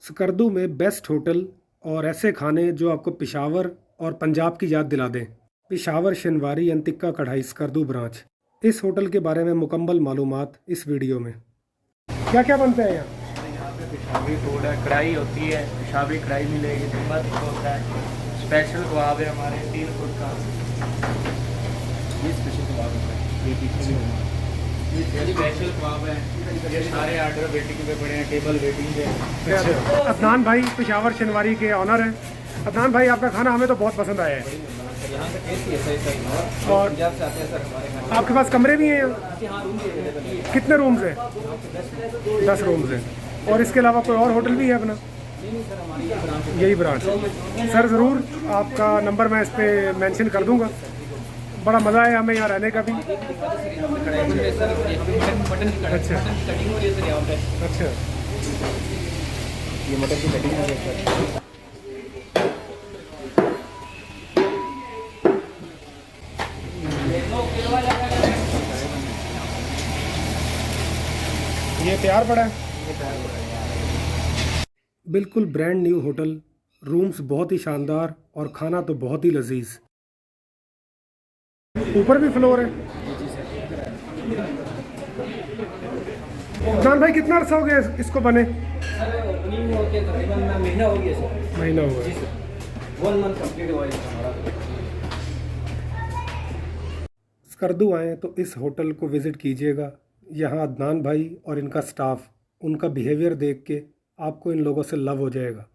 स्कर्दू में best hotel और ऐसे खाने जो आपको पेशावर और पंजाब की याद दिला दें। पेशावर शनवारी एंड टिक्का कढ़ाई स्कर्दू ब्रांच। इस होटल के बारे में मुकम्मल मालूमात इस वीडियो में। क्या क्या बनता है यहाँ? यहाँ पे पेशावरी फूड है, कढ़ाई होती है, पेशावरी कढ़ाई मिलेगी, टिक्का होता है, स्पेशल कबाब है हमारे 3 फुट का, ये स्पेशल कबाब होता है, ये स्पेशल कबाब है। ये सारे आर्डर वेटिंग पे पड़े हैं, टेबल वेटिंग पे। अच्छा, अदनान भाई पेशावर शनवारी के ऑनर हैं। अदनान भाई, आपका खाना हमें तो बहुत पसंद आया है। यहाँ का टेस्ट ही ऐसा ही सर, और पंजाब से आते हैं सर हमारे खाने। आपके पास कमरे भी हैं यहाँ? हाँ, रूम भी अवेलेबल है। कितने रूम्स हैं? 10 रूम्स हैं। और इसके अलावा कोई और होटल भी है अपना? नहीं सर, हमारी ये ब्रांच है। यही ब्रांच है सर। ज़रूर आपका नंबर मैं इस पर मेंशन कर दूंगा। बड़ा मज़ा आया हमें यहाँ रहने का भी। सर मटन की अच्छा कटिंग हो रही है सर यहाँ पे। अच्छा, ये मटन की कटिंग हो रही है सर। ये तैयार पड़ा है। बिल्कुल ब्रांड न्यू होटल, रूम्स बहुत ही शानदार और खाना तो बहुत ही लजीज। ऊपर भी फ्लोर है। जान भाई, कितना अर्सा हो गया इसको बने? सर ओपनिंग हो के तकरीबन महीना हो गया सर। महीना हुआ जी है। सर, 1 मंथ कंप्लीट हुआ है हमारा। स्कर्दू आएँ तो इस होटल को विज़िट कीजिएगा। यहाँ अदनान भाई और इनका स्टाफ, उनका बिहेवियर देख के आपको इन लोगों से लव हो जाएगा।